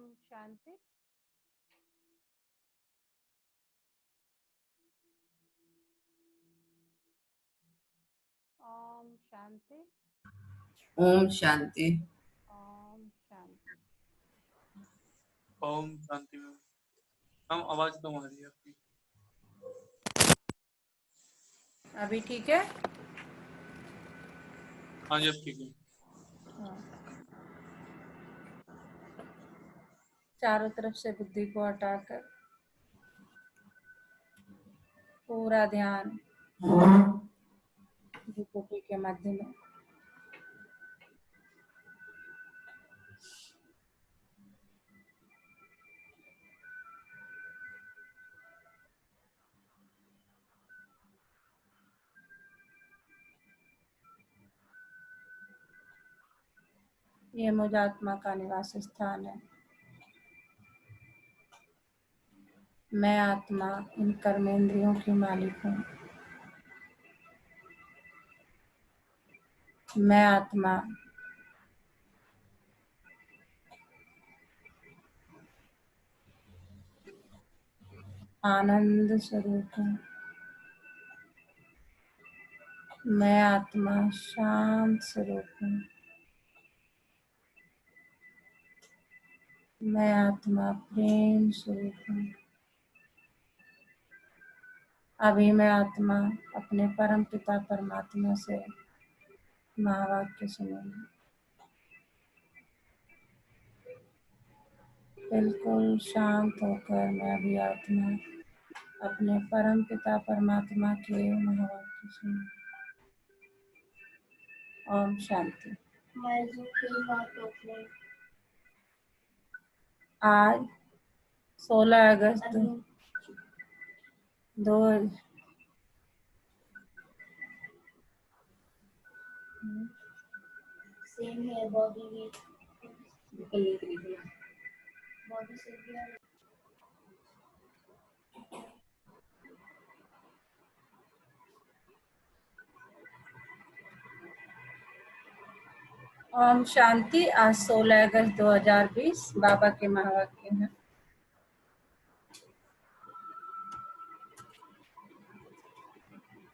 शांति। ओम शांति। ओम शांति। ओम शांति। ओम शांति। हम आवाज कम आ रही है आपकी। अभी ठीक है? हाँ जी, अब ठीक है। चारों तरफ से बुद्धि को हटाकर पूरा ध्यान भ्रुकुटी के मध्य में। ये मुझ आत्मा का निवास स्थान है। मैं आत्मा इन कर्मेंद्रियों की मालिक हूँ। मैं आत्मा आनंद स्वरूप हूँ। मैं आत्मा शांत स्वरूप हूँ। मैं आत्मा प्रेम स्वरूप हूँ। अभी मैं आत्मा अपने परम पिता परमात्मा से महावाक्य सुनूंगी। बिल्कुल शांत होकर मैं अभी आत्मा अपने परम पिता परमात्मा के महावाक्य सुनूंगी। ओम शांति। आज 16 अगस्त 2 सेम है बॉडी वेट बॉडी से भी ओम शांति। आज 16 अगस्त 2020 बाबा के महावाक्य हैं।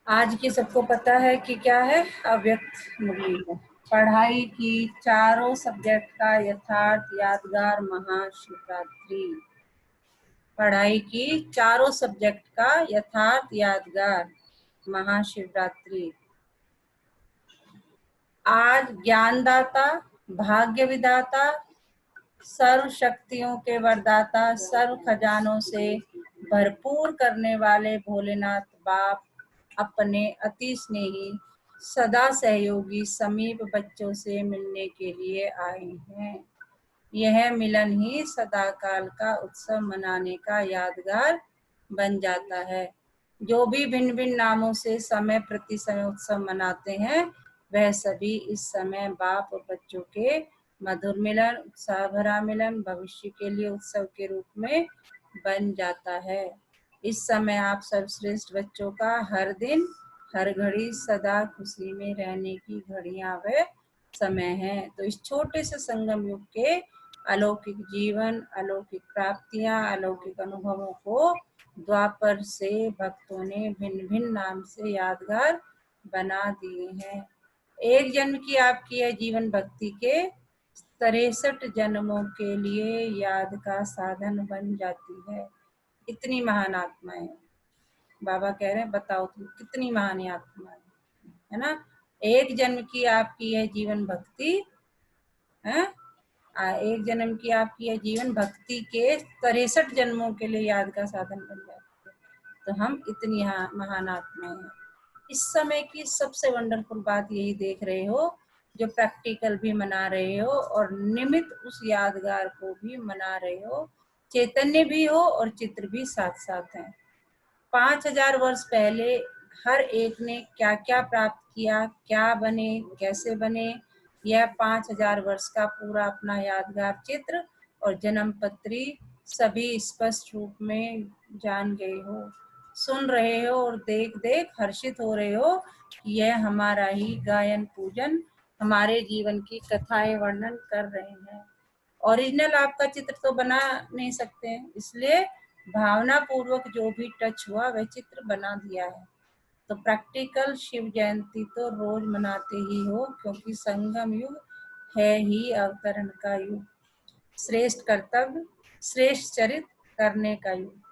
आज की सबको पता है कि क्या है? अव्यक्त मुरली है। पढ़ाई की चारों सब्जेक्ट का यथार्थ यादगार महाशिवरात्रि। पढ़ाई की चारों सब्जेक्ट का यथार्थ यादगार महाशिवरात्रि। आज ज्ञानदाता, भाग्य विदाता, सर्व शक्तियों के वरदाता, सर्व खजानों से भरपूर करने वाले भोलेनाथ बाप अपने अति स्नेही सदा सहयोगी समीप बच्चों से मिलने के लिए आए हैं। यह मिलन ही सदा काल का उत्सव मनाने का यादगार बन जाता है। जो भी भिन्न भिन्न नामों से समय प्रति समय उत्सव मनाते हैं, वह सभी इस समय बाप और बच्चों के मधुर मिलन, उत्साह भरा मिलन भविष्य के लिए उत्सव के रूप में बन जाता है। इस समय आप सर्वश्रेष्ठ बच्चों का हर दिन हर घड़ी सदा खुशी में रहने की घड़ियां व समय है। तो इस छोटे से संगम युग के अलौकिक जीवन, अलौकिक प्राप्तियां, अलौकिक अनुभवों को द्वापर से भक्तों ने भिन्न भिन्न नाम से यादगार बना दिए हैं। एक जन्म की आपकी यह जीवन भक्ति के 63 जन्मों के लिए याद का साधन बन जाती है। इतनी महान आत्माएं बाबा कह रहे हैं, बताओ तुम कितनी महान आत्मा है ना। एक जन्म की आपकी यह जीवन भक्ति है, एक जन्म की आपकी यह जीवन भक्ति के 63 जन्मों के लिए याद का साधन बन जाती है। तो हम इतनी महान आत्माएं हैं। इस समय की सबसे वंडरफुल बात यही देख रहे हो, जो प्रैक्टिकल भी मना रहे हो और निमित्त उस यादगार को भी मना रहे हो। चैतन्य भी हो और चित्र भी साथ साथ हैं। 5000 वर्ष पहले हर एक ने क्या क्या प्राप्त किया, क्या बने, कैसे बने, यह 5000 वर्ष का पूरा अपना यादगार चित्र और जन्म पत्री सभी स्पष्ट रूप में जान गए हो, सुन रहे हो और देख देख हर्षित हो रहे हो कि यह हमारा ही गायन पूजन, हमारे जीवन की कथाएं वर्णन कर रहे हैं। ओरिजिनल आपका चित्र तो बना नहीं सकते हैं, इसलिए भावना पूर्वक जो भी टच हुआ वह चित्र बना दिया है। तो प्रैक्टिकल शिव जयंती तो रोज मनाते ही हो, क्योंकि संगम युग है ही अवतरण का युग, श्रेष्ठ कर्तव्य श्रेष्ठ चरित करने का युग।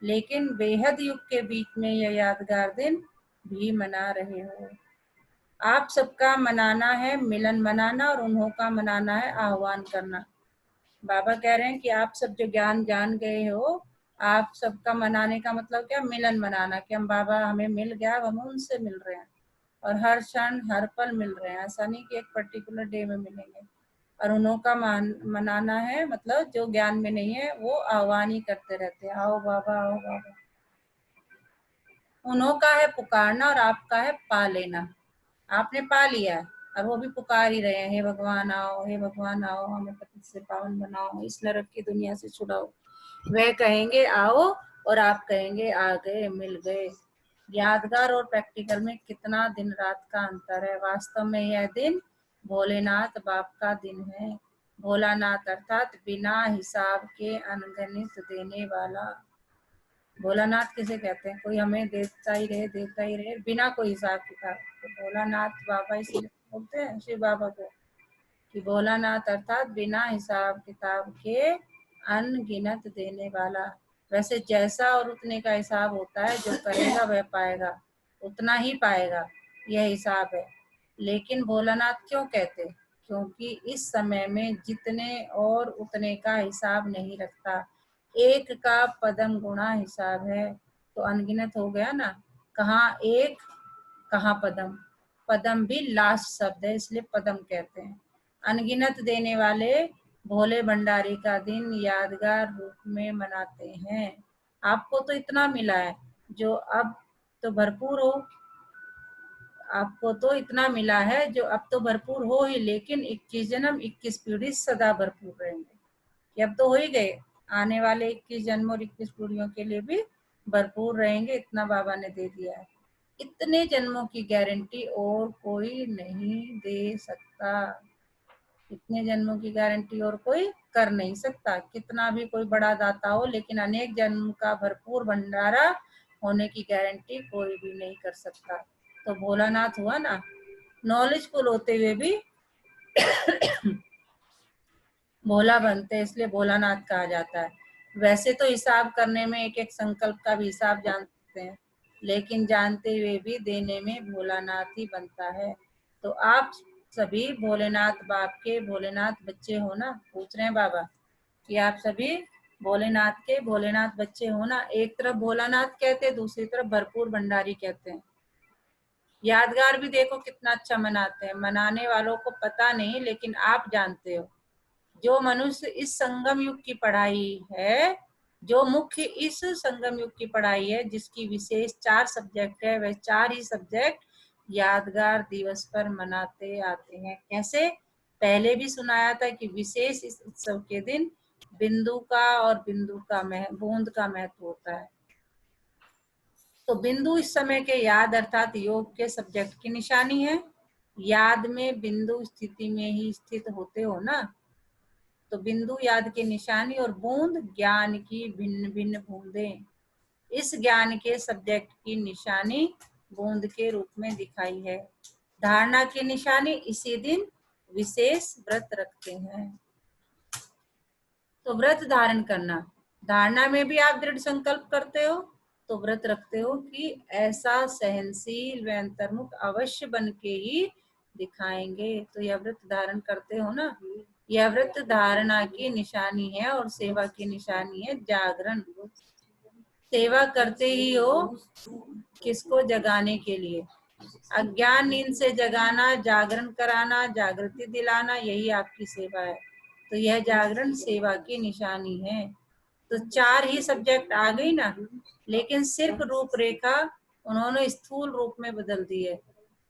लेकिन बेहद युग के बीच में यह यादगार दिन भी मना रहे हो। आप सबका मनाना है मिलन मनाना, और उन्हों का मनाना है आह्वान करना। बाबा कह रहे हैं कि आप सब जो ज्ञान जान गए हो, आप सबका मनाने का मतलब क्या, मिलन मनाना, कि हम बाबा हमें मिल गया, अब हम उनसे मिल रहे हैं और हर क्षण हर पल मिल रहे हैं, ऐसा नहीं कि एक पर्टिकुलर डे में मिलेंगे। और उन्हों का मनाना है मतलब जो ज्ञान में नहीं है वो आह्वान ही करते रहते हैं, आओ बाबा आओ बाबा। उन्हों का है पुकारना और आपका है पा लेना। आपने पा लिया है और वो भी पुकार ही रहे हैं, हे भगवान आओ, हे भगवान आओ, हमें पतित से पावन बनाओ, इस नरक की दुनिया से छुड़ाओ। वह कहेंगे आओ और आप कहेंगे आ गए, मिल गए। यादगार और प्रैक्टिकल में कितना दिन रात का अंतर है। वास्तव में यह दिन भोलेनाथ बाप का दिन है। भोलानाथ अर्थात बिना हिसाब के अनगिनत देने वाला। भोलानाथ किसे कहते हैं, कोई हमें देता ही रहे बिना कोई हिसाब किताब। तो भोलानाथ बाबा इसलिए बोलते हैं शिव बाबा को कि भोलानाथ अर्थात बिना हिसाब किताब के अनगिनत देने वाला। वैसे जैसा और उतने का हिसाब होता है, जो करेगा वह पाएगा, उतना ही पाएगा, यह हिसाब है। लेकिन भोलानाथ क्यों कहते, क्योंकि इस समय में जितने और उतने का हिसाब नहीं रखता, एक का पदम गुणा हिसाब है। तो अनगिनत हो गया ना, कहाँ एक कहाँ पदम, पदम भी लास्ट शब्द है इसलिए पदम कहते हैं। अनगिनत देने वाले भोले भंडारी का दिन यादगार रूप में मनाते हैं। आपको तो इतना मिला है जो अब तो भरपूर हो, आपको तो इतना मिला है जो अब तो भरपूर हो ही, लेकिन 21 जन्म 21 पीढ़ी सदा भरपूर रहेंगे। कि अब तो हो ही गए, आने वाले 21 जन्म और 21 पीढ़ियों के लिए भी भरपूर रहेंगे, इतना बाबा ने दे दिया है। इतने जन्मों की गारंटी और कोई नहीं दे सकता। इतने जन्मों की गारंटी और कोई कर नहीं सकता, कितना भी कोई बड़ा दाता हो, लेकिन अनेक जन्म का भरपूर भंडारा होने की गारंटी कोई भी नहीं कर सकता। तो भोलानाथ हुआ ना, नॉलेजफुल होते हुए भी भोला बनते हैं, इसलिए भोलानाथ कहा जाता है। वैसे तो हिसाब करने में एक एक संकल्प का भी हिसाब जानते हैं, लेकिन जानते हुए भी देने में भोलानाथ ही बनता है। तो आप सभी भोलेनाथ बाप के भोलेनाथ बच्चे हो ना, पूछ रहे हैं बाबा कि आप सभी भोलेनाथ के भोलेनाथ बच्चे हो ना। एक तरफ भोलानाथ कहते हैं, दूसरी तरफ भरपूर भंडारी कहते हैं। यादगार भी देखो कितना अच्छा मनाते हैं, मनाने वालों को पता नहीं, लेकिन आप जानते हो। जो मनुष्य इस संगम युग की पढ़ाई है, जो मुख्य इस संगम युग की पढ़ाई है, जिसकी विशेष 4 सब्जेक्ट है, वह 4 ही सब्जेक्ट यादगार दिवस पर मनाते आते हैं। कैसे, पहले भी सुनाया था कि विशेष इस उत्सव के दिन बिंदु का और बिंदु का बूंद का महत्व होता है। तो बिंदु इस समय के याद अर्थात योग के सब्जेक्ट की निशानी है। याद में बिंदु स्थिति में ही स्थित होते हो ना, तो बिंदु याद की निशानी और बूंद ज्ञान की भिन्न भिन्न बूंदें। इस ज्ञान के सब्जेक्ट की निशानी बूंद के रूप में दिखाई है। धारणा की निशानी इसी दिन विशेष व्रत रखते हैं। तो व्रत धारण करना, धारणा में भी आप दृढ़ संकल्प करते हो, तो व्रत रखते हो कि ऐसा सहनशील व अंतर्मुख अवश्य बन के ही दिखाएंगे। तो यह व्रत धारण करते हो ना, यह व्रत धारणा की निशानी है और सेवा की निशानी है जागरण। सेवा करते ही हो, किसको, जगाने के लिए। अज्ञान नींद से जगाना, जागरण कराना, जागृति दिलाना, यही आपकी सेवा है। तो यह जागरण सेवा की निशानी है। तो 4 ही सब्जेक्ट आ गई ना, लेकिन सिर्फ रूपरेखा उन्होंने स्थूल रूप में बदल दी है।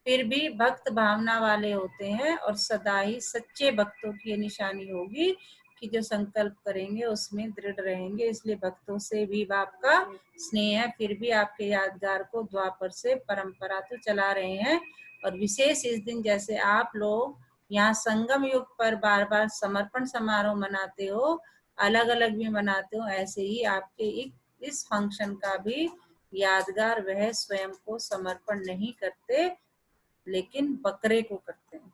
फिर भी भक्त भावना वाले होते हैं और सदा ही सच्चे भक्तों की निशानी होगी कि जो संकल्प करेंगे उसमें दृढ़ रहेंगे। इसलिए भक्तों से भी बाप का स्नेह है। फिर भी आपके यादगार को द्वापर से परंपरा तो चला रहे हैं, और विशेष इस दिन जैसे आप लोग यहाँ संगम युग पर बार बार समर्पण समारोह मनाते हो, अलग अलग भी मनाते हो, ऐसे ही आपके इस फंक्शन का भी यादगार वह स्वयं को समर्पण नहीं करते, लेकिन बकरे को करते हैं,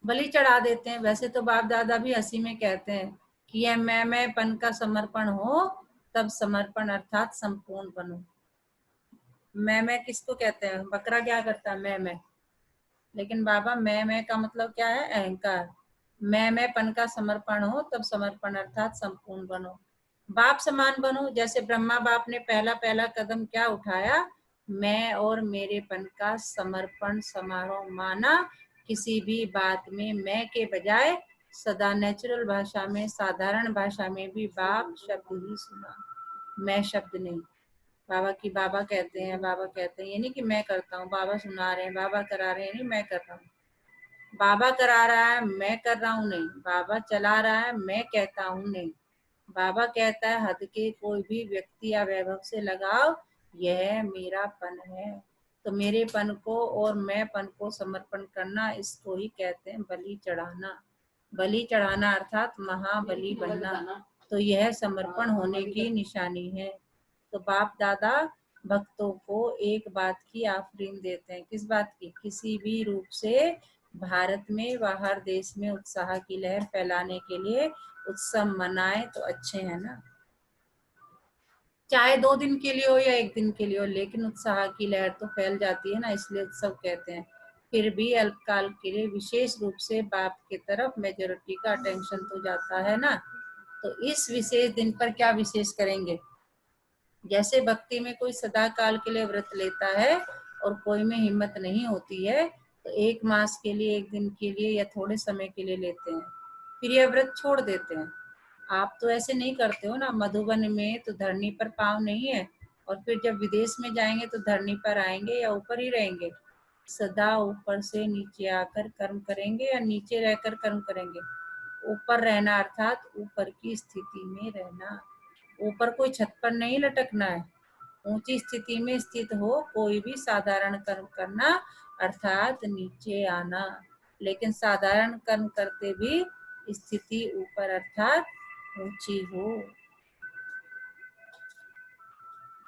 बलि चढ़ा देते हैं। वैसे तो बाप दादा भी हंसी में कहते हैं कि यह मैंपन का समर्पण हो, तब समर्पण अर्थात संपूर्ण बनो। मैं किसको कहते हैं? बकरा क्या करता है? मैं। लेकिन बाबा मैं का मतलब क्या है? अहंकार। मैंपन का समर्पण हो, तब समर्पण अर्थात संपूर्ण बनो। बाप समान बनो। जैसे ब्रह्मा बाप ने पहला कदम क्या उठाया? मैं और मेरेपन का समर्पण समारोह माना। किसी भी बात में मैं के बजाय सदा नेचुरल भाषा में, साधारण भाषा में भी बाप शब्द ही सुना, मैं शब्द नहीं। बाबा कहते हैं, ये नहीं कि मैं करता हूँ, बाबा सुना रहे हैं, बाबा करा रहे हैं, नहीं मैं कर रहा हूँ। बाबा करा रहा है, मैं कर रहा हूँ नहीं। बाबा चला रहा है, मैं कहता हूँ नहीं। बाबा कहता है हद के कोई भी व्यक्ति या वैभव से लगाव, यह मेरापन है। तो मेरेपन को और मैंपन को समर्पण करना, इसको ही कहते हैं बलि चढ़ाना। बलि चढ़ाना अर्थात महाबली बनना। तो यह समर्पण होने की निशानी है। तो बाप दादा भक्तों को एक बात की आफरीन देते हैं। किस बात की? किसी भी रूप से भारत में व हर देश में उत्साह की लहर फैलाने के लिए उत्सव मनाए तो अच्छे हैं ना, चाहे 2 दिन के लिए हो या 1 दिन के लिए हो, लेकिन उत्साह की लहर तो फैल जाती है ना, इसलिए उत्सव कहते हैं। फिर भी अल्पकाल के लिए विशेष रूप से बाप की तरफ मेजोरिटी का अटेंशन तो जाता है ना। तो इस विशेष दिन पर क्या विशेष करेंगे? जैसे भक्ति में कोई सदा काल के लिए व्रत लेता है और कोई में हिम्मत नहीं होती है, तो 1 मास के लिए, 1 दिन के लिए या थोड़े समय के लिए लेते हैं, फिर यह व्रत छोड़ देते हैं। आप तो ऐसे नहीं करते हो ना। मधुबन में तो धरनी पर पाँव नहीं है, और फिर जब विदेश में जाएंगे तो धरनी पर आएंगे या ऊपर ही रहेंगे? सदा ऊपर से नीचे आकर कर्म करेंगे या नीचे रहकर कर्म करेंगे? ऊपर रहना अर्थात ऊपर की स्थिति में रहना। ऊपर कोई छत पर नहीं लटकना है। ऊंची स्थिति में स्थित हो, कोई भी साधारण कर्म करना अर्थात नीचे आना। लेकिन साधारण कर्म करते भी स्थिति ऊपर अर्थात ऊंची हो।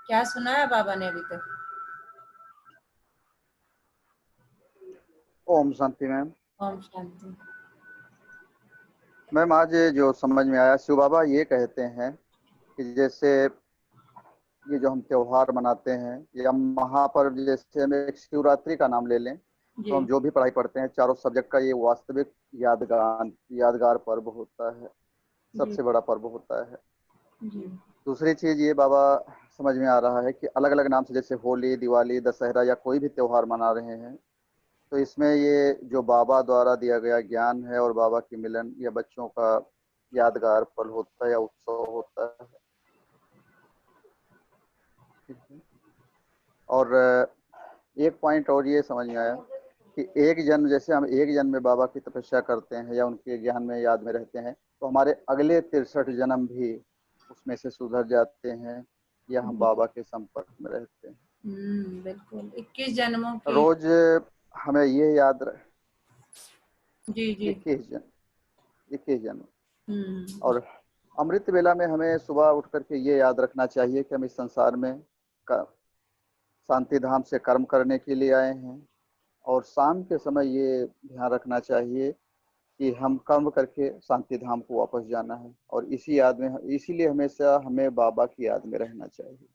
क्या सुनाया बाबा ने अभी तक? ओम शांति मैम। ओम शांति। मैम आज जो समझ में आया, शिव बाबा ये कहते हैं कि जैसे ये जो हम त्योहार मनाते हैं या महापर्व, जैसे हम एक शिवरात्रि का नाम ले लें, तो हम जो भी पढ़ाई पढ़ते हैं चारों सब्जेक्ट का, ये वास्तविक यादगार पर्व होता है, सबसे बड़ा पर्व होता है। दूसरी चीज ये बाबा समझ में आ रहा है कि अलग अलग नाम से, जैसे होली, दिवाली, दशहरा या कोई भी त्योहार मना रहे हैं, तो इसमें ये जो बाबा द्वारा दिया गया ज्ञान है और बाबा की मिलन या बच्चों का यादगार पल होता है या उत्सव होता है। और एक पॉइंट और ये समझ में आया कि एक जन्म, जैसे हम एक जन्म में बाबा की तपस्या करते हैं या उनके ज्ञान में याद में रहते हैं, तो हमारे अगले 63 जन्म भी उसमें से सुधर जाते हैं या हम बाबा के संपर्क में रहते हैं। बिल्कुल। 21 जन्मों की रोज हमें ये याद रहे। जी 21 जन्म। और अमृत वेला में हमें सुबह उठ करके ये याद रखना चाहिए कि हम इस संसार में शांति धाम से कर्म करने के लिए आए हैं, और शाम के समय ये ध्यान रखना चाहिए कि हम कर्म करके शांति धाम को वापस जाना है, और इसी याद में, इसीलिए हमेशा हमें बाबा की याद में रहना चाहिए।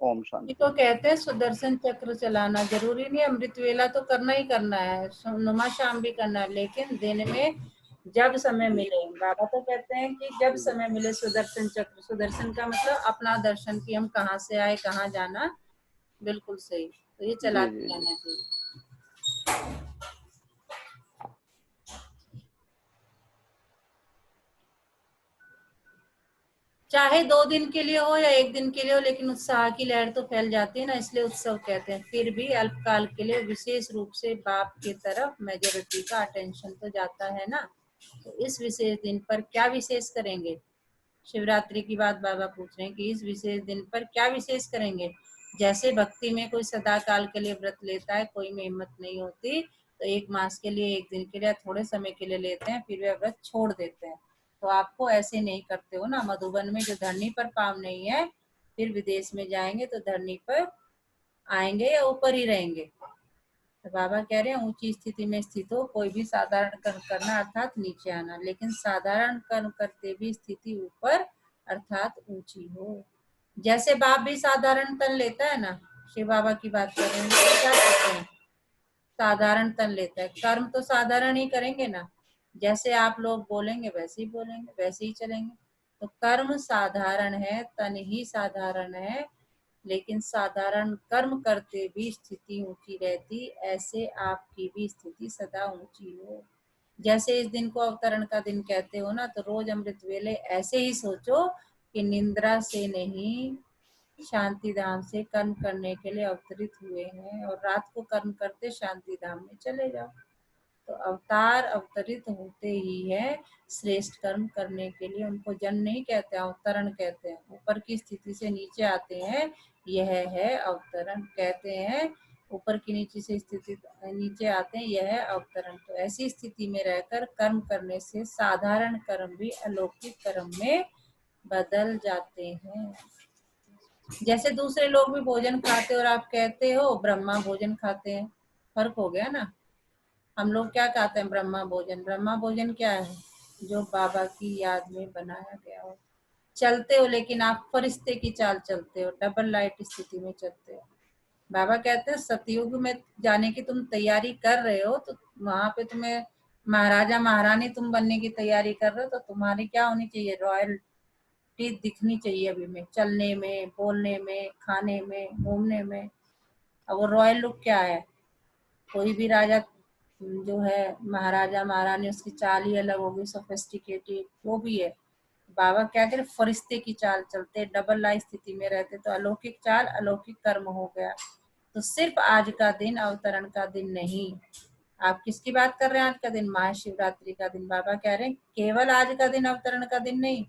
ओम शांति। तो कहते हैं सुदर्शन चक्र चलाना जरूरी नहीं, अमृत वेला तो करना ही करना है, नुमा शाम भी करना है, लेकिन दिन में जब समय मिले, बाबा तो कहते हैं कि जब समय मिले सुदर्शन चक्र। सुदर्शन का मतलब अपना दर्शन की हम कहाँ से आए, कहाँ जाना। बिल्कुल सही। तो ये चलाते रहना चाहिए। चाहे 2 दिन के लिए हो या 1 दिन के लिए हो, लेकिन उत्साह की लहर तो फैल जाती है ना, इसलिए उत्सव कहते हैं। फिर भी अल्पकाल के लिए विशेष रूप से बाप की तरफ मेजोरिटी का अटेंशन तो जाता है ना। तो इस विशेष दिन पर क्या विशेष करेंगे? शिवरात्रि की बात बाबा पूछ रहे हैं कि इस विशेष दिन पर क्या विशेष करेंगे। जैसे भक्ति में कोई सदा काल के लिए व्रत लेता है, कोई में हिम्मत नहीं होती, तो 1 मास के लिए, 1 दिन के लिए, थोड़े समय के लिए लेते हैं, फिर वे व्रत छोड़ देते हैं। तो आपको ऐसे नहीं करते हो ना। मधुबन में जो धरनी पर पाँव नहीं है, फिर विदेश में जाएंगे तो धरनी पर आएंगे या ऊपर ही रहेंगे। तो बाबा कह रहे हैं ऊंची स्थिति में स्थित हो, कोई भी साधारण कर्म करना अर्थात नीचे आना, लेकिन साधारण कर्म करते भी स्थिति ऊपर अर्थात ऊंची हो। जैसे बाप भी साधारण तन लेता है ना, शिव बाबा की बात कर रहे हैं, तो क्या कहते हैं, साधारण तन लेता है। कर्म तो साधारण ही करेंगे ना, जैसे आप लोग बोलेंगे वैसे ही बोलेंगे, वैसे ही चलेंगे। तो कर्म साधारण है, तन ही साधारण है, लेकिन साधारण कर्म करते भी स्थिति ऊंची रहती, ऐसे आपकी भी स्थिति सदा ऊंची हो। जैसे इस दिन को अवतरण का दिन कहते हो ना, तो रोज अमृत वेले ऐसे ही सोचो कि निंद्रा से नहीं, शांति धाम से कर्म करने के लिए अवतरित हुए हैं, और रात को कर्म करते शांति धाम में चले जाओ। तो अवतार अवतरित होते ही है श्रेष्ठ कर्म करने के लिए। उनको जन्म नहीं कहते, अवतरण कहते हैं। ऊपर की स्थिति से नीचे आते हैं, यह है अवतरण। कहते हैं ऊपर की नीचे से स्थिति नीचे आते हैं, यह है अवतरण। तो ऐसी स्थिति में रहकर कर्म करने से साधारण कर्म भी अलौकिक कर्म में बदल जाते हैं। जैसे दूसरे लोग भी भोजन खाते और आप कहते हो ब्रह्मा भोजन खाते हैं, फर्क हो गया ना। हम लोग क्या कहते हैं, ब्रह्मा भोजन। ब्रह्मा भोजन क्या है, जो बाबा की याद में बनाया गया हो। चलते हो लेकिन आप फरिश्ते की चाल चलते हो, डबल लाइट स्थिति में चलते हो। बाबा कहते हैं सतयुग में जाने की तुम तैयारी कर रहे हो, तो वहां पे तुम्हें महाराजा महारानी तुम बनने की तैयारी कर रहे हो, तो तुम्हारी क्या होनी चाहिए, रॉयल्टी दिखनी चाहिए अभी में, चलने में, बोलने में, खाने में, घूमने में। अब वो रॉयल लुक क्या है, कोई भी राजा जो है महाराजा महारानी, उसकी चाल ही अलग होगी, सोफिस्टिकेटेड वो भी है। बाबा क्या करे, फरिश्ते की चाल चलते, डबल लाइफ स्थिति में रहते, तो अलौकिक चाल अलौकिक कर्म हो गया। तो सिर्फ आज का दिन अवतरण का दिन नहीं। आप किसकी बात कर रहे हैं, आज का दिन महाशिवरात्रि का दिन। बाबा कह रहे हैं केवल आज का दिन अवतरण का दिन नहीं,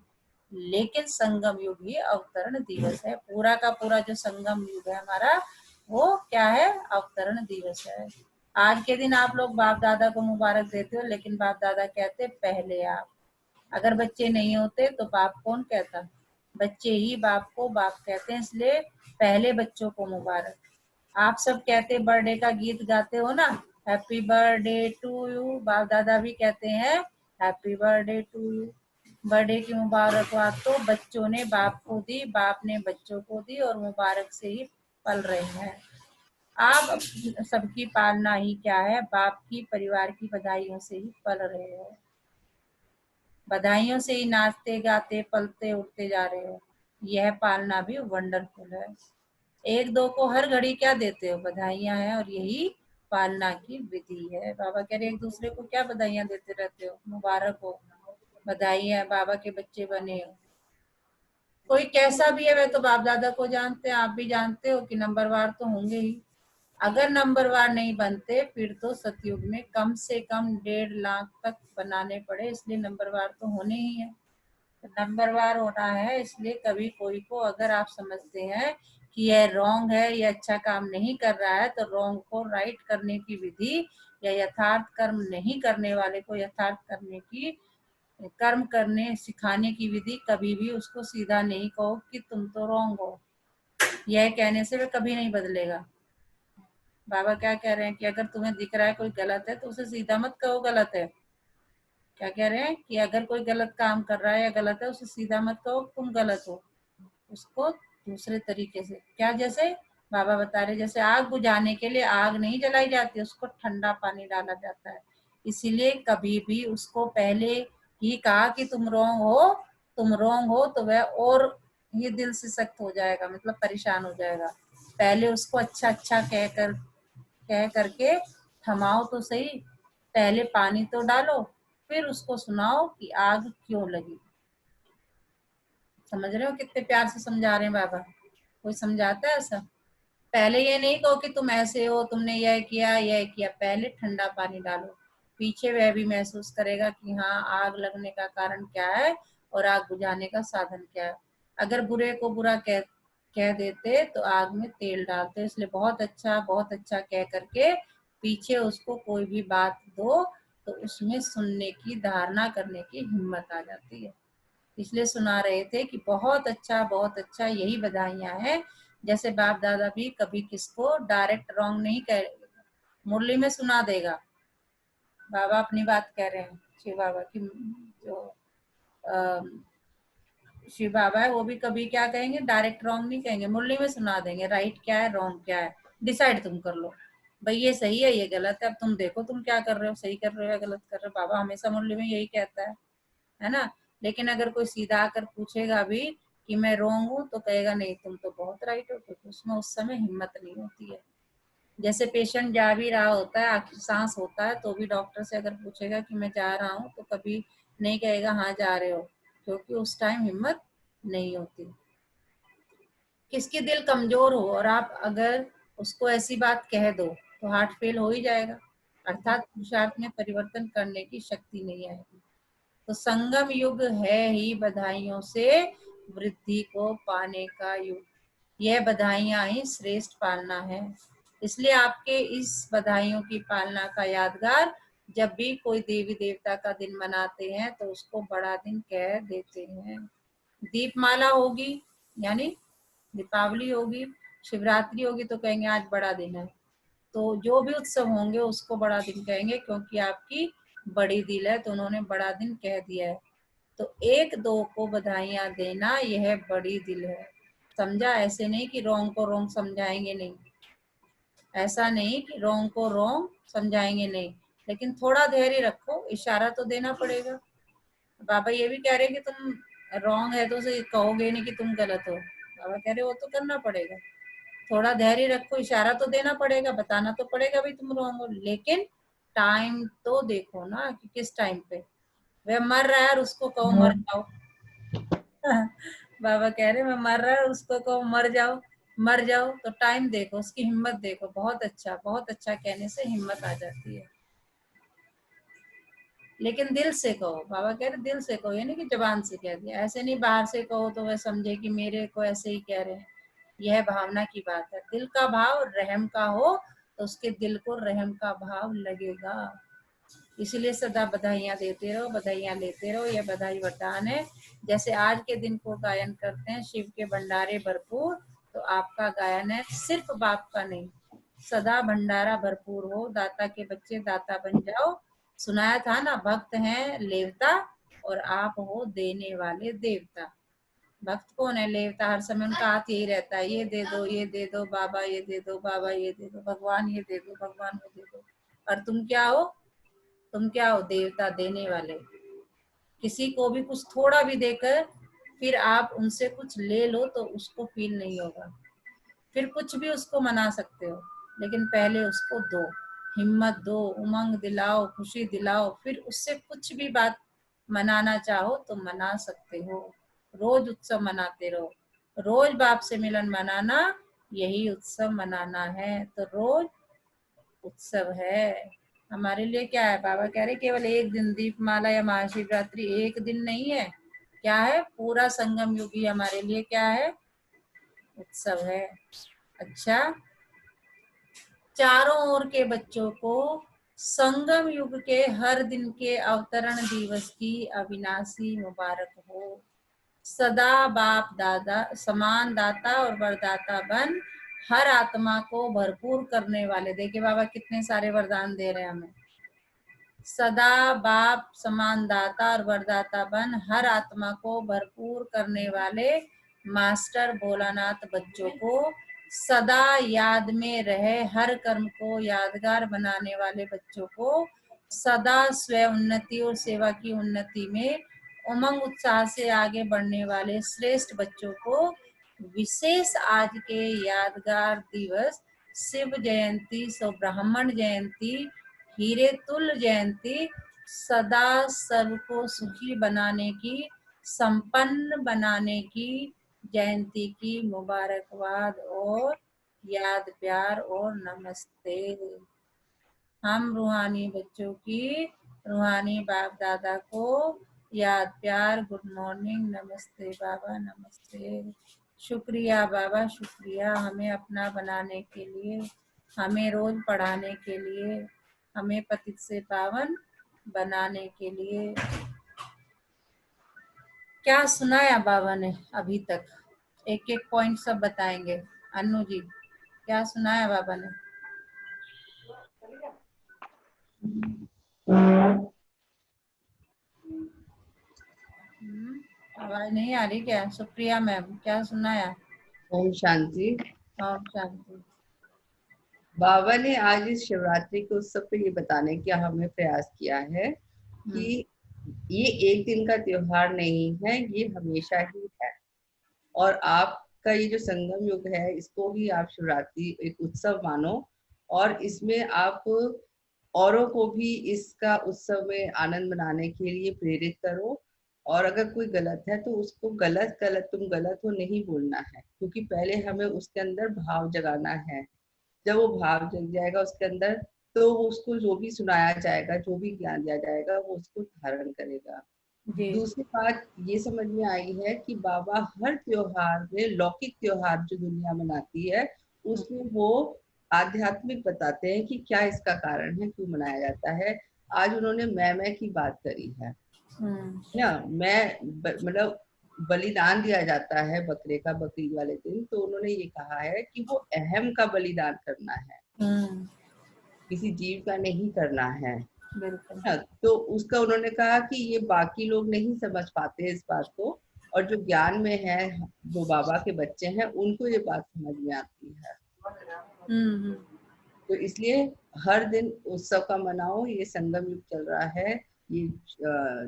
लेकिन संगम युग ही अवतरण दिवस है। पूरा का पूरा जो संगम युग है हमारा, वो क्या है, अवतरण दिवस है। आज के दिन आप लोग बाप दादा को मुबारक देते हो, लेकिन बाप दादा कहते पहले आप। अगर बच्चे नहीं होते तो बाप कौन कहता, बच्चे ही बाप को बाप कहते हैं, इसलिए पहले बच्चों को मुबारक। आप सब कहते बर्थडे का गीत गाते हो ना, हैप्पी बर्थडे टू यू, बाप दादा भी कहते हैं happy birthday to you. Birthday की मुबारकबाद तो बच्चों ने बाप को दी, बाप ने बच्चों को दी, और मुबारक से ही पल रहे हैं। आप सबकी पालना ही क्या है, बाप की परिवार की बधाइयों से ही पल रहे हो, बधाइयों से ही नाचते गाते पलते उठते जा रहे हो। यह पालना भी वंडरफुल है। एक दो को हर घड़ी क्या देते हो, बधाइयां हैं, और यही पालना की विधि है। बाबा कह रहे एक दूसरे को क्या बधाइयां देते रहते हो, मुबारक हो, बधाई है, बाबा के बच्चे बने हो। कोई कैसा भी है, वह तो बाप दादा को जानते हैं, आप भी जानते हो कि नंबरवार तो होंगे ही। अगर नंबरवार नहीं बनते फिर तो सतयुग में कम से कम 1.5 लाख तक बनाने पड़े, इसलिए नंबरवार तो होने ही है। नंबरवार होना है, इसलिए कभी कोई को अगर आप समझते हैं कि यह रॉन्ग है, यह अच्छा काम नहीं कर रहा है, तो रॉन्ग को राइट करने की विधि, या यथार्थ कर्म नहीं करने वाले को यथार्थ करने की, कर्म करने सिखाने की विधि, कभी भी उसको सीधा नहीं कहो कि तुम तो रॉन्ग हो। यह कहने से वह कभी नहीं बदलेगा। बाबा क्या कह रहे हैं कि अगर तुम्हें दिख रहा है कोई गलत है, तो उसे सीधा मत कहो गलत है। क्या कह रहे हैं कि अगर कोई गलत काम कर रहा है या गलत है, उसे सीधा मत कहो तुम गलत हो, उसको दूसरे तरीके से। क्या, जैसे बाबा बता रहे, जैसे आग बुझाने के लिए आग नहीं जलाई जाती, उसको ठंडा पानी डाला जाता है। इसीलिए कभी भी उसको पहले ही कहा कि तुम रॉन्ग हो, तुम रॉन्ग हो, तो वह और ये दिल से सख्त हो जाएगा, मतलब परेशान हो जाएगा। पहले उसको अच्छा अच्छा कह करके थमाओ तो सही, पहले पानी तो डालो, फिर उसको सुनाओ कि आग क्यों लगी। समझ रहे हो कितने प्यार से समझा रहे हैं बाबा। कोई समझाता है ऐसा, पहले ये नहीं कहो कि तुम ऐसे हो, तुमने यह किया, पहले ठंडा पानी डालो। पीछे वह भी महसूस करेगा कि हाँ आग लगने का कारण क्या है और आग बुझाने का साधन क्या है। अगर बुरे को बुरा कह देते तो आग में तेल डालते, इसलिए बहुत अच्छा कह करके पीछे उसको कोई भी बात दो तो उसमें सुनने की, धारणा करने की हिम्मत आ जाती है। इसलिए सुना रहे थे कि बहुत अच्छा, यही बधाइयां हैं। जैसे बाप दादा भी कभी किसको डायरेक्ट रॉन्ग नहीं कह, मुरली में सुना देगा। बाबा अपनी बात कह रहे हैं, शिव बाबा की जो शिव बाबा है वो भी कभी क्या कहेंगे, डायरेक्ट रॉन्ग नहीं कहेंगे, मुरली में सुना देंगे राइट क्या है रॉन्ग क्या है, डिसाइड तुम कर लो भाई, ये सही है ये गलत है, अब तुम देखो तुम क्या कर रहे हो, सही कर रहे हो या गलत कर रहे हो। बाबा हमेशा मुरली में यही कहता है ना। लेकिन अगर कोई सीधा आकर पूछेगा भी कि मैं रॉन्ग हूँ तो कहेगा नहीं तुम तो बहुत राइट हो, क्योंकि उसमें उस समय हिम्मत नहीं होती है। जैसे पेशेंट जा भी रहा होता है, आखिर सांस होता है, तो भी डॉक्टर से अगर पूछेगा कि मैं जा रहा हूँ तो कभी नहीं कहेगा हाँ जा रहे हो, क्योंकि उस टाइम हिम्मत नहीं होती। किसकी दिल कमजोर हो और आप अगर उसको ऐसी बात कह दो तो हार्ट फेल हो ही जाएगा, अर्थात पुरुषार्थ में परिवर्तन करने की शक्ति नहीं आएगी। तो संगम युग है ही बधाइयों से वृद्धि को पाने का युग। यह बधाइयां ही श्रेष्ठ पालना है। इसलिए आपके इस बधाइयों की पालना का यादगार जब भी कोई देवी देवता का दिन मनाते हैं तो उसको बड़ा दिन कह देते हैं। दीपमाला होगी यानी दीपावली होगी, शिवरात्रि होगी तो कहेंगे आज बड़ा दिन है। तो जो भी उत्सव होंगे उसको बड़ा दिन कहेंगे, क्योंकि आपकी बड़ी दिल है तो उन्होंने बड़ा दिन कह दिया है। तो एक दो को बधाइयां देना यह बड़ी दिल है, समझा। ऐसे नहीं कि रोंग को रोंग समझाएंगे नहीं, ऐसा नहीं कि रोंग को रोंग समझाएंगे नहीं, लेकिन थोड़ा धैर्य रखो, इशारा तो देना पड़ेगा। बाबा ये भी कह रहे कि तुम रॉन्ग है तो उसे कहोगे नहीं कि तुम गलत हो, बाबा कह रहे वो तो करना पड़ेगा। थोड़ा धैर्य रखो, इशारा तो देना पड़ेगा, बताना तो पड़ेगा भाई तुम रॉन्ग हो, लेकिन टाइम तो देखो ना कि किस टाइम पे वह मर रहा है और उसको कहो मर जाओ। बाबा कह रहे मैं मर रहा है और उसको कहो मर जाओ, मर जाओ। तो टाइम देखो, उसकी हिम्मत देखो। बहुत अच्छा कहने से हिम्मत आ जाती है, लेकिन दिल से कहो। बाबा कह रहे दिल से कहो, यानी कि जबान से कह दिया, ऐसे नहीं बाहर से कहो तो वह समझे कि मेरे को ऐसे ही कह रहे हैं। यह भावना की बात है। दिल का भाव रहम का हो तो उसके दिल को रहम का भाव लगेगा। इसीलिए सदा बधाइयां देते रहो, बधाइयां लेते रहो। यह बधाई वरदान है। जैसे आज के दिन को गायन करते हैं शिव के भंडारे भरपूर, तो आपका गायन है सिर्फ बाप का नहीं, सदा भंडारा भरपूर हो। दाता के बच्चे दाता बन जाओ। सुनाया था ना, भक्त हैं लेवता और आप हो देने वाले देवता। भक्त कौन है? लेवता। हर समय उनका हाथ यही रहता है, ये दे दो, ये दे दो, बाबा ये दे दो, बाबा ये दे दो, भगवान ये दे दो, भगवान वो दे दो। और तुम क्या हो? तुम क्या हो? देवता, देने वाले। किसी को भी कुछ थोड़ा भी देकर फिर आप उनसे कुछ ले लो तो उसको फील नहीं होगा, फिर कुछ भी उसको मना सकते हो, लेकिन पहले उसको दो, हिम्मत दो, उमंग दिलाओ, खुशी दिलाओ, फिर उससे कुछ भी बात मनाना चाहो तो मना सकते हो। रोज उत्सव मनाते रहो, रोज बाप से मिलन मनाना, यही उत्सव मनाना है। तो रोज उत्सव है हमारे लिए। क्या है? बाबा कह रहे केवल एक दिन दीपमाला या महाशिवरात्रि एक दिन नहीं है, क्या है? पूरा संगम युग ही हमारे लिए क्या है? उत्सव है। अच्छा, चारों ओर के बच्चों को संगम युग के हर दिन के अवतरण दिवस की अविनाशी मुबारक हो। सदा बाप दादा समान दाता और वरदाता बन हर आत्मा को भरपूर करने वाले। देखिए बाबा कितने सारे वरदान दे रहे हैं हमें। सदा बाप समान दाता और वरदाता बन हर आत्मा को भरपूर करने वाले मास्टर भोलानाथ बच्चों को सदा याद में रहे, हर कर्म को यादगार बनाने वाले बच्चों को सदा स्वयं उन्नति और सेवा की उन्नति में उमंग उत्साह से आगे बढ़ने वाले श्रेष्ठ बच्चों को विशेष आज के यादगार दिवस शिव जयंती, सो ब्राह्मण जयंती, हीरे तुल जयंती, सदा सबको सुखी बनाने की, संपन्न बनाने की जयंती की मुबारकबाद और याद प्यार और नमस्ते। हम रूहानी बच्चों की रूहानी बाप दादा को याद प्यार, गुड मॉर्निंग, नमस्ते बाबा, नमस्ते। शुक्रिया बाबा, शुक्रिया हमें अपना बनाने के लिए। हमें रोज पढ़ाने के लिए, हमें पतित से पावन बनाने के लिए। क्या सुनाया बाबा ने अभी तक? एक एक पॉइंट सब बताएंगे। अन्नू जी, क्या सुनाया बाबा ने? आवाज नहीं आ रही क्या? सुप्रिया मैम, क्या सुनाया? ओम शांति। ओम शांति। बाबा ने आज इस शिवरात्रि के उत्सव पे ये बताने का हमें प्रयास किया है कि ये एक दिन का त्योहार नहीं है, ये हमेशा ही है। और आपका ये जो संगम युग है, इसको ही आप शिवरात्रि एक उत्सव मानो और इसमें आप औरों को भी इसका उत्सव में आनंद मनाने के लिए प्रेरित करो। और अगर कोई गलत है तो उसको गलत गलत तुम गलत हो नहीं बोलना है, क्योंकि पहले हमें उसके अंदर भाव जगाना है। जब वो भाव जग जाएगा उसके अंदर, तो वो उसको जो भी सुनाया जाएगा, जो भी ज्ञान दिया जाएगा, वो उसको धारण करेगा। जी। दूसरी बात ये समझ में आई है कि बाबा हर त्योहार में, लौकिक त्योहार जो दुनिया मनाती है, उसमें वो आध्यात्मिक बताते हैं कि क्या इसका कारण है, क्यों मनाया जाता है। आज उन्होंने मैं की बात करी है ना। मतलब बलिदान दिया जाता है बकरे का बकरीद वाले दिन, तो उन्होंने ये कहा है कि वो अहम का बलिदान करना है, किसी जीव का नहीं करना है। बिल्कुल। तो उसका उन्होंने कहा कि ये बाकी लोग नहीं समझ पाते इस बात को, और जो ज्ञान में है, जो बाबा के बच्चे हैं, उनको ये बात समझ में आती है। तो इसलिए हर दिन उत्सव का मनाओ। ये संगम युग चल रहा है, ये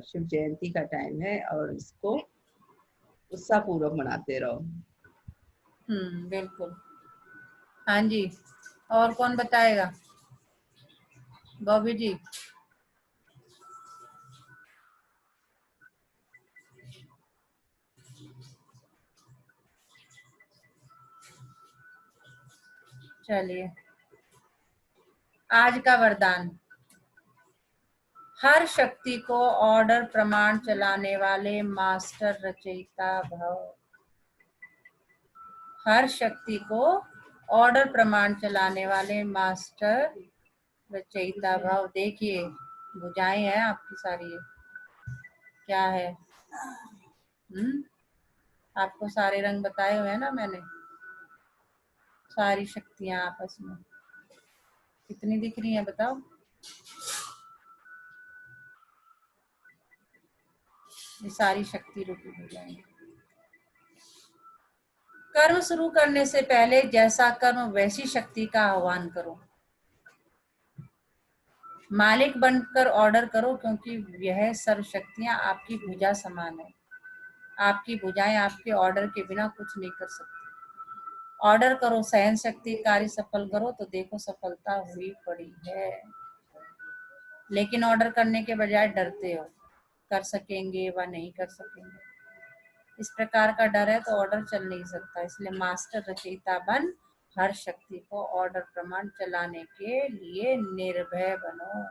शिव जयंती का टाइम है, और इसको उत्साह पूर्वक मनाते रहो। बिल्कुल। हाँ जी, और कौन बताएगा? बॉबी जी। चलिए, आज का वरदान। हर शक्ति को ऑर्डर प्रमाण चलाने वाले मास्टर रचयिता भव। हर शक्ति को ऑर्डर प्रमाण चलाने वाले मास्टर रचयिता भव। देखिए, भुजाएं हैं आपकी सारी। क्या है? आपको सारे रंग बताए हुए हैं ना मैंने। सारी शक्तियां आपस में कितनी दिख रही हैं बताओ? ये सारी शक्ति रूपी हो जाएंगी। कर्म शुरू करने से पहले जैसा कर्म वैसी शक्ति का आह्वान करो। मालिक बनकर ऑर्डर करो, क्योंकि यह सर्व शक्तियां आपकी भुजा समान है। आपकी भुजाएं आपके ऑर्डर के बिना कुछ नहीं कर सकती। ऑर्डर करो, सहन शक्ति कार्य सफल करो, तो देखो सफलता हुई पड़ी है। लेकिन ऑर्डर करने के बजाय डरते हो, कर सकेंगे व नहीं कर सकेंगे। इस प्रकार का डर है तो ऑर्डर चल नहीं सकता। इसलिए मास्टर रचयिता बन हर शक्ति को ऑर्डर प्रमाण चलाने के लिए निर्भय बनो।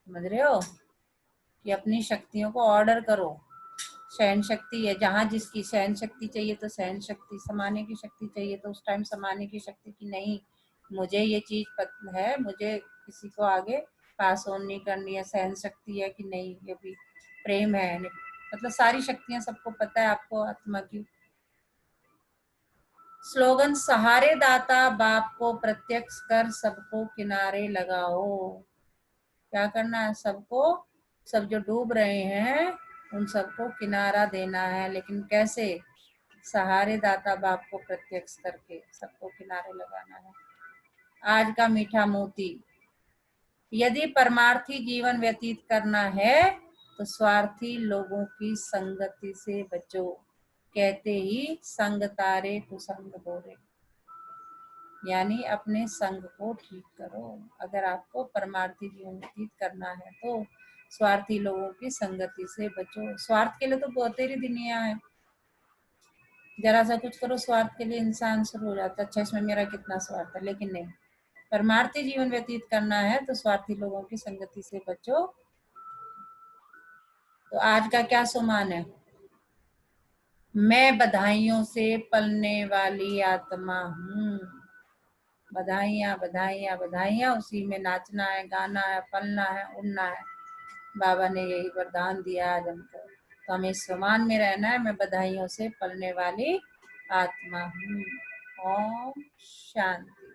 समझ रहे हो कि अपनी शक्तियों को ऑर्डर करो। सहन शक्ति है, जहां जिसकी सहन शक्ति चाहिए तो सहन शक्ति, समाने की शक्ति चाहिए तो उस टाइम समाने की शक्ति की नहीं, मुझे ये चीज पता है, मुझे किसी को आगे पास ऑन नहीं करनी है। सहन शक्ति है कि नहीं, ये भी प्रेम है। मतलब सारी शक्तियां सबको पता है, आपको आत्मा की। स्लोगन, सहारे दाता बाप को प्रत्यक्ष कर सबको किनारे लगाओ। क्या करना है? सबको, सब जो डूब रहे हैं उन सबको किनारा देना है। लेकिन कैसे? सहारे दाता बाप को प्रत्यक्ष करके सबको किनारे लगाना है। आज का मीठा मोती, यदि परमार्थी जीवन व्यतीत करना है तो स्वार्थी लोगों की संगति से बचो। कहते ही संग तारे कुसंग बोरे, यानी अपने संग को ठीक करो। अगर आपको परमार्थी जीवन व्यतीत करना है तो स्वार्थी लोगों की संगति से बचो। स्वार्थ के लिए तो बहुत ही दुनिया है। जरा सा कुछ करो स्वार्थ के लिए, इंसान शुरू हो जाता है, अच्छा इसमें मेरा कितना स्वार्थ है। लेकिन नहीं, परमार्थी जीवन व्यतीत करना है तो स्वार्थी लोगों की संगति से बचो। तो आज का क्या सुमान है? मैं बधाइयों से पलने वाली आत्मा हूँ। बधाइयाँ बधाइयाँ बधाइयाँ, उसी में नाचना है, गाना है, पलना है, उड़ना है। बाबा ने यही वरदान दिया आज हमको, तो हमें इस समान में रहना है। मैं बधाइयों से पलने वाली आत्मा हूँ। ओम शांति।